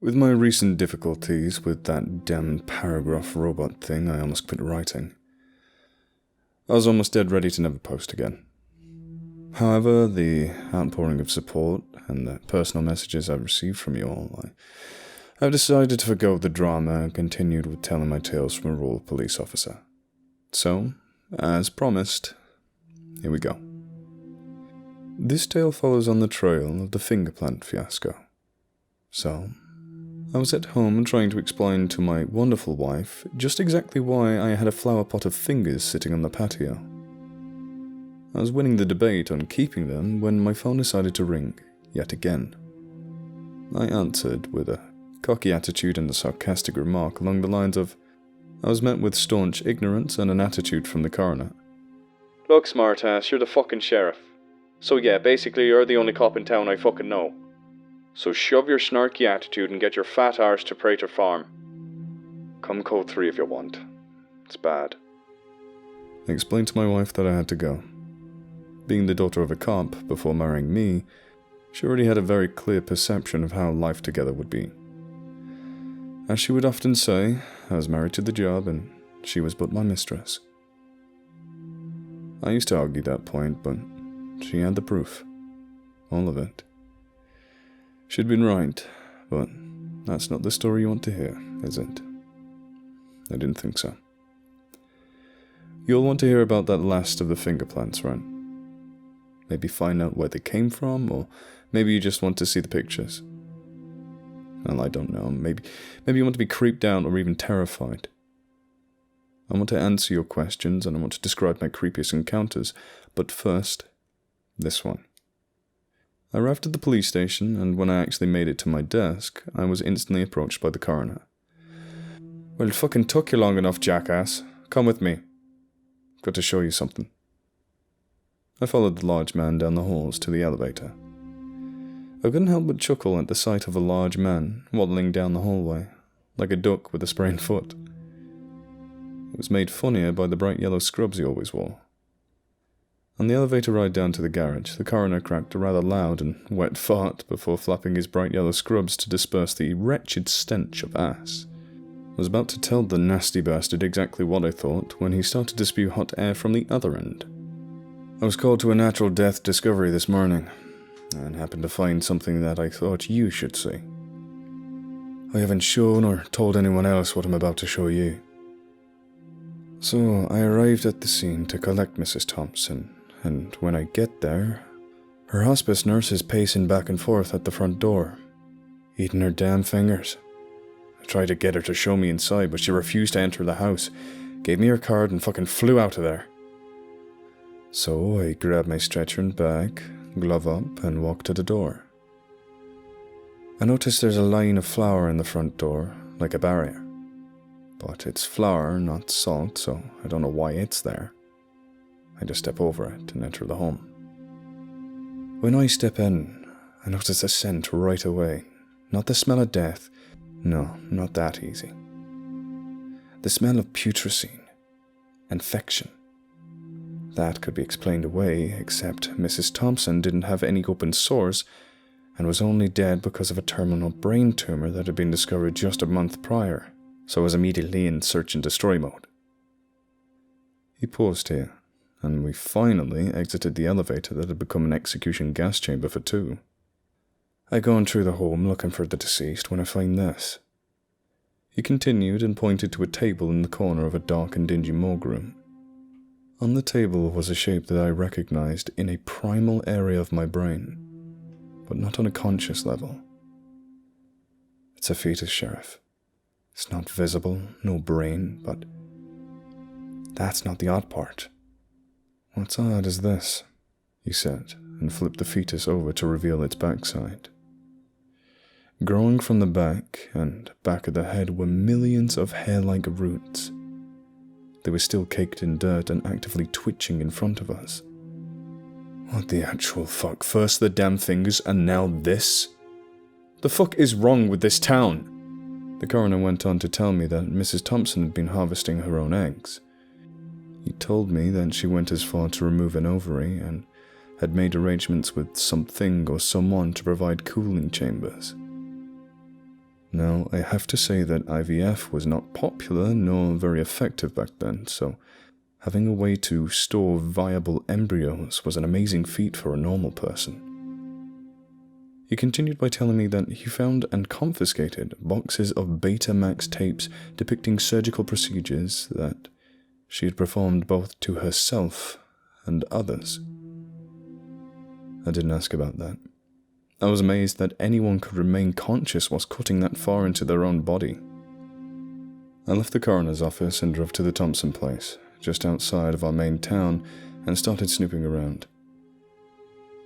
With my recent difficulties with that damn paragraph robot thing, I almost quit writing. I was almost dead ready to never post again. However, the outpouring of support and the personal messages I've received from you all, I've decided to forgo the drama and continued with telling my tales from a rural police officer. So, as promised, here we go. This tale follows on the trail of the finger plant fiasco. So, I was at home trying to explain to my wonderful wife just exactly why I had a flower pot of fingers sitting on the patio. I was winning the debate on keeping them when my phone decided to ring, yet again. I answered with a cocky attitude and a sarcastic remark along the lines of, I was met with staunch ignorance and an attitude from the coroner. Look, smartass, you're the fucking sheriff. So yeah, basically you're the only cop in town I fucking know. So shove your snarky attitude and get your fat arse to Prater Farm. Come code 3 if you want. It's bad. I explained to my wife that I had to go. Being the daughter of a cop before marrying me, she already had a very clear perception of how life together would be. As she would often say, I was married to the job and she was but my mistress. I used to argue that point, but she had the proof. All of it. She'd been right, but that's not the story you want to hear, is it? I didn't think so. You'll want to hear about that last of the finger plants, right? Maybe find out where they came from, or maybe you just want to see the pictures. Well, I don't know. Maybe you want to be creeped out or even terrified. I want to answer your questions and I want to describe my creepiest encounters, but first, this one. I arrived at the police station, and when I actually made it to my desk, I was instantly approached by the coroner. Well, it fucking took you long enough, jackass. Come with me. I've got to show you something. I followed the large man down the halls to the elevator. I couldn't help but chuckle at the sight of a large man waddling down the hallway, like a duck with a sprained foot. It was made funnier by the bright yellow scrubs he always wore. On the elevator ride down to the garage, the coroner cracked a rather loud and wet fart before flapping his bright yellow scrubs to disperse the wretched stench of ass. I was about to tell the nasty bastard exactly what I thought when he started to spew hot air from the other end. I was called to a natural death discovery this morning, and happened to find something that I thought you should see. I haven't shown or told anyone else what I'm about to show you. So I arrived at the scene to collect Mrs. Thompson, and when I get there, her hospice nurse is pacing back and forth at the front door, eating her damn fingers. I tried to get her to show me inside, but she refused to enter the house, gave me her card and fucking flew out of there. So I grabbed my stretcher and bag, glove up, and walked to the door. I noticed there's a line of flour in the front door, like a barrier. But it's flour, not salt, so I don't know why it's there. I just step over it and enter the home. When I step in, I notice a scent right away. Not the smell of death. No, not that easy. The smell of putrescine. Infection. That could be explained away, except Mrs. Thompson didn't have any open sores and was only dead because of a terminal brain tumor that had been discovered just a month prior, so I was immediately in search and destroy mode. He paused here, and we finally exited the elevator that had become an execution gas chamber for two. I go on through the home looking for the deceased when I find this. He continued and pointed to a table in the corner of a dark and dingy morgue room. On the table was a shape that I recognized in a primal area of my brain, but not on a conscious level. It's a fetus, Sheriff. It's not visible, no brain, but that's not the odd part. What's odd is this, he said, and flipped the fetus over to reveal its backside. Growing from the back and back of the head were millions of hair-like roots. They were still caked in dirt and actively twitching in front of us. What the actual fuck? First the damn fingers and now this? The fuck is wrong with this town? The coroner went on to tell me that Mrs. Thompson had been harvesting her own eggs. He told me that she went as far to remove an ovary and had made arrangements with something or someone to provide cooling chambers. Now, I have to say that IVF was not popular nor very effective back then, so having a way to store viable embryos was an amazing feat for a normal person. He continued by telling me that he found and confiscated boxes of Betamax tapes depicting surgical procedures that she had performed both to herself and others. I didn't ask about that. I was amazed that anyone could remain conscious whilst cutting that far into their own body. I left the coroner's office and drove to the Thompson place, just outside of our main town, and started snooping around.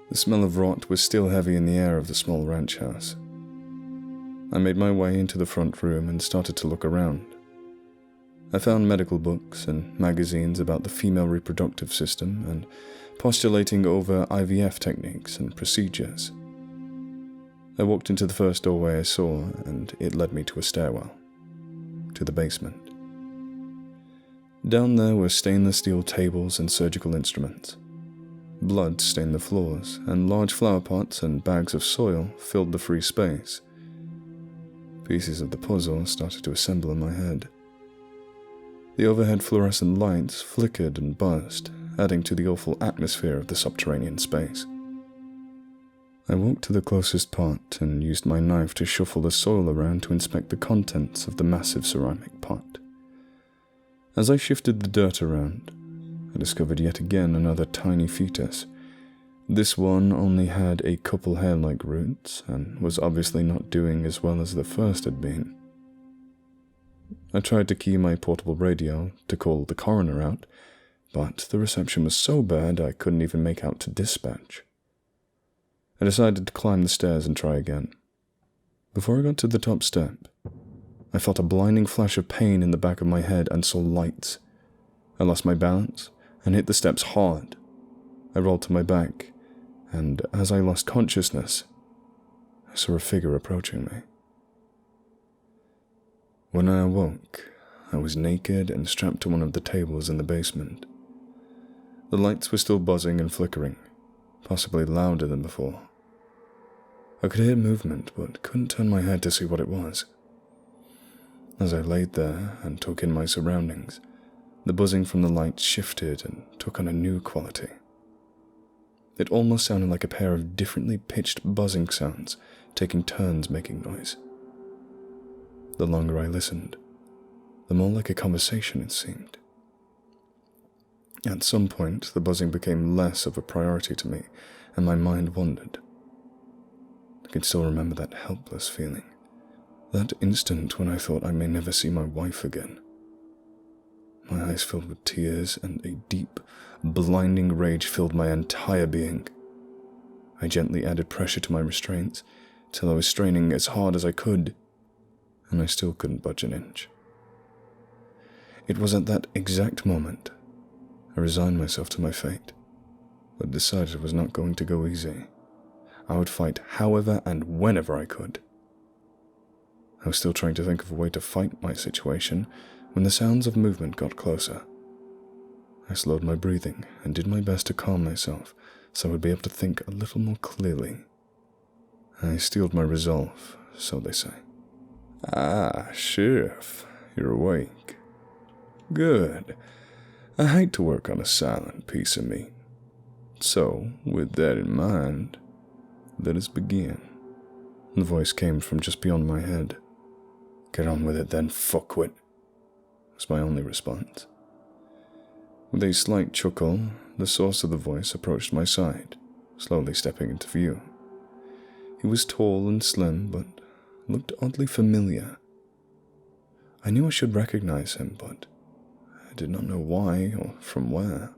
The smell of rot was still heavy in the air of the small ranch house. I made my way into the front room and started to look around. I found medical books and magazines about the female reproductive system and postulating over IVF techniques and procedures. I walked into the first doorway I saw, and it led me to a stairwell, to the basement. Down there were stainless steel tables and surgical instruments. Blood stained the floors, and large flower pots and bags of soil filled the free space. Pieces of the puzzle started to assemble in my head. The overhead fluorescent lights flickered and buzzed, adding to the awful atmosphere of the subterranean space. I walked to the closest pot and used my knife to shuffle the soil around to inspect the contents of the massive ceramic pot. As I shifted the dirt around, I discovered yet again another tiny fetus. This one only had a couple hair-like roots and was obviously not doing as well as the first had been. I tried to key my portable radio to call the coroner out, but the reception was so bad I couldn't even make out to dispatch. I decided to climb the stairs and try again. Before I got to the top step, I felt a blinding flash of pain in the back of my head and saw lights. I lost my balance and hit the steps hard. I rolled to my back, and as I lost consciousness, I saw a figure approaching me. When I awoke, I was naked and strapped to one of the tables in the basement. The lights were still buzzing and flickering, possibly louder than before. I could hear movement, but couldn't turn my head to see what it was. As I laid there and took in my surroundings, the buzzing from the lights shifted and took on a new quality. It almost sounded like a pair of differently pitched buzzing sounds, taking turns making noise. The longer I listened, the more like a conversation it seemed. At some point, the buzzing became less of a priority to me, and my mind wandered. I can still remember that helpless feeling, that instant when I thought I may never see my wife again. My eyes filled with tears, and a deep, blinding rage filled my entire being. I gently added pressure to my restraints, till I was straining as hard as I could, and I still couldn't budge an inch. It was at that exact moment I resigned myself to my fate, but decided it was not going to go easy. I would fight however and whenever I could. I was still trying to think of a way to fight my situation when the sounds of movement got closer. I slowed my breathing and did my best to calm myself so I would be able to think a little more clearly. I steeled my resolve, so they say. "Ah, Sheriff, you're awake. Good. I hate to work on a silent piece of meat. So, with that in mind, let us begin." The voice came from just beyond my head. "Get on with it then, fuckwit," was my only response. With a slight chuckle, the source of the voice approached my side, slowly stepping into view. He was tall and slim, but looked oddly familiar. I knew I should recognize him, but I did not know why or from where.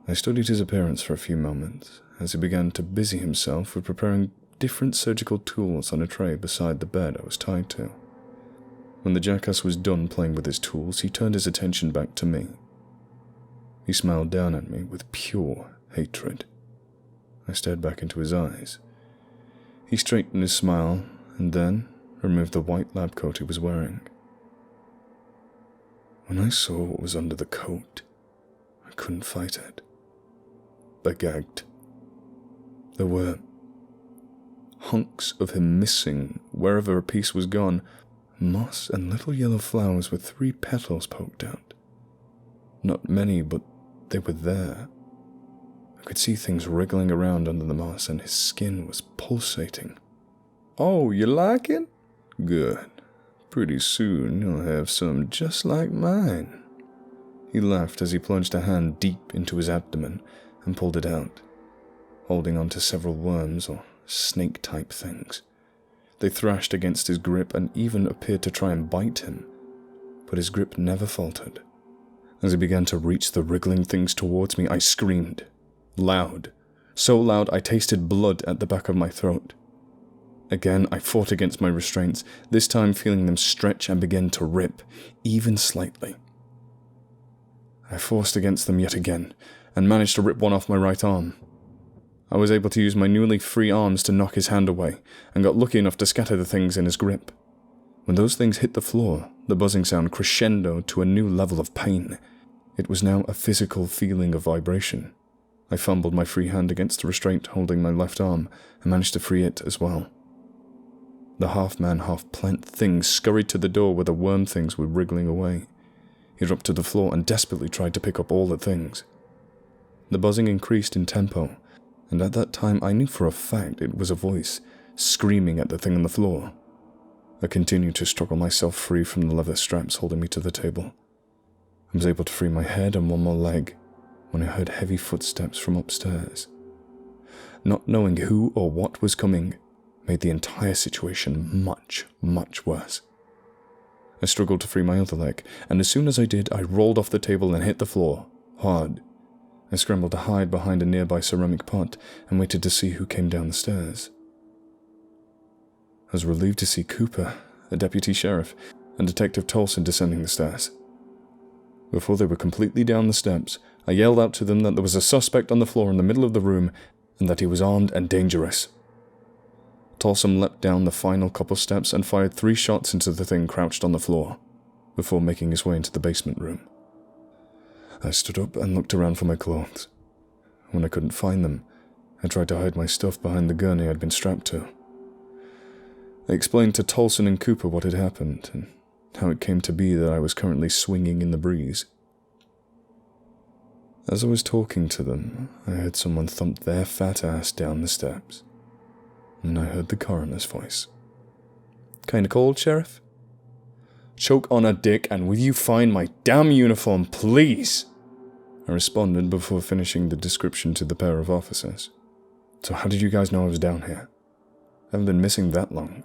I studied his appearance for a few moments as he began to busy himself with preparing different surgical tools on a tray beside the bed I was tied to. When the jackass was done playing with his tools, he turned his attention back to me. He smiled down at me with pure hatred. I stared back into his eyes. He straightened his smile and then removed the white lab coat he was wearing. When I saw what was under the coat, I couldn't fight it. I gagged. There were hunks of him missing wherever a piece was gone, moss and little yellow flowers with 3 petals poked out. Not many, but they were there. I could see things wriggling around under the moss, and his skin was pulsating. "Oh, you like it? Good. Pretty soon you'll have some just like mine." He laughed as he plunged a hand deep into his abdomen and pulled it out, holding on to several worms or snake-type things. They thrashed against his grip and even appeared to try and bite him, but his grip never faltered. As he began to reach the wriggling things towards me, I screamed. Loud. So loud I tasted blood at the back of my throat. Again, I fought against my restraints, this time feeling them stretch and begin to rip, even slightly. I forced against them yet again, and managed to rip one off my right arm. I was able to use my newly free arms to knock his hand away, and got lucky enough to scatter the things in his grip. When those things hit the floor, the buzzing sound crescendoed to a new level of pain. It was now a physical feeling of vibration. I fumbled my free hand against the restraint holding my left arm, and managed to free it as well. The half-man, half-plant thing scurried to the door where the worm things were wriggling away. He dropped to the floor and desperately tried to pick up all the things. The buzzing increased in tempo, and at that time I knew for a fact it was a voice, screaming at the thing on the floor. I continued to struggle myself free from the leather straps holding me to the table. I was able to free my head and one more leg, when I heard heavy footsteps from upstairs. Not knowing who or what was coming made the entire situation much, much worse. I struggled to free my other leg, and as soon as I did, I rolled off the table and hit the floor, hard. I scrambled to hide behind a nearby ceramic pot and waited to see who came down the stairs. I was relieved to see Cooper, a deputy sheriff, and Detective Tolson descending the stairs. Before they were completely down the steps, I yelled out to them that there was a suspect on the floor in the middle of the room and that he was armed and dangerous. Tolson leapt down the final couple steps and fired 3 shots into the thing crouched on the floor, before making his way into the basement room. I stood up and looked around for my clothes. When I couldn't find them, I tried to hide my stuff behind the gurney I'd been strapped to. I explained to Tolson and Cooper what had happened, and how it came to be that I was currently swinging in the breeze. As I was talking to them, I heard someone thump their fat ass down the steps, and I heard the coroner's voice. "Kinda cold, Sheriff?" "Choke on a dick and will you find my damn uniform, please?" I responded before finishing the description to the pair of officers. "So how did you guys know I was down here? I haven't been missing that long."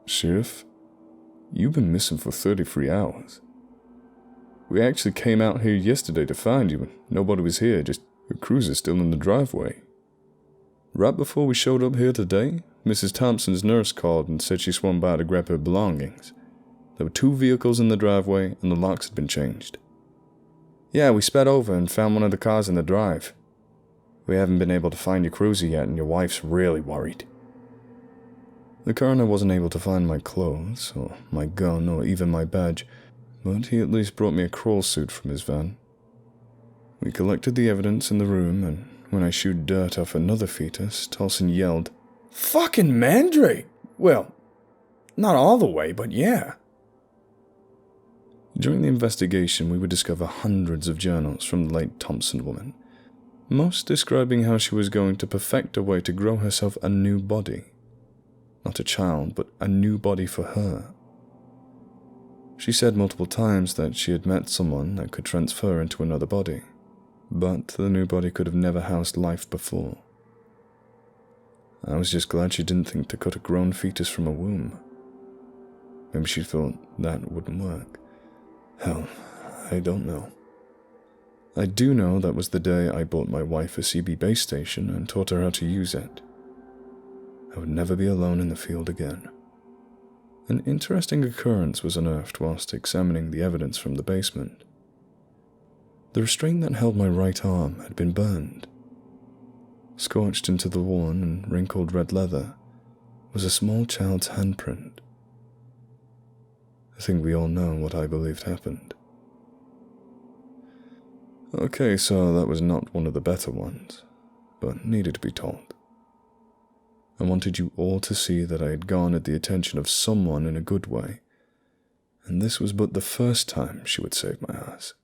"Sheriff, you've been missing for 33 hours. We actually came out here yesterday to find you, and nobody was here, just your cruiser still in the driveway. Right before we showed up here today, Mrs. Thompson's nurse called and said she swung by to grab her belongings. There were 2 vehicles in the driveway, and the locks had been changed. Yeah, we sped over and found one of the cars in the drive. We haven't been able to find your cruiser yet, and your wife's really worried." The coroner wasn't able to find my clothes, or my gun, or even my badge, but he at least brought me a crawl suit from his van. We collected the evidence in the room, and when I shooed dirt off another fetus, Tolson yelled, "Fucking Mandrake! Well, not all the way, but yeah." During the investigation, we would discover hundreds of journals from the late Thompson woman, most describing how she was going to perfect a way to grow herself a new body. Not a child, but a new body for her. She said multiple times that she had met someone that could transfer into another body, but the new body could have never housed life before. I was just glad she didn't think to cut a grown fetus from a womb. Maybe she thought that wouldn't work. Hell, I don't know. I do know that was the day I bought my wife a CB base station and taught her how to use it. I would never be alone in the field again. An interesting occurrence was unearthed whilst examining the evidence from the basement. The restraint that held my right arm had been burned. Scorched into the worn and wrinkled red leather was a small child's handprint. I think we all know what I believed happened. Okay, so that was not one of the better ones, but needed to be told. I wanted you all to see that I had garnered the attention of someone in a good way, and this was but the first time she would save my ass.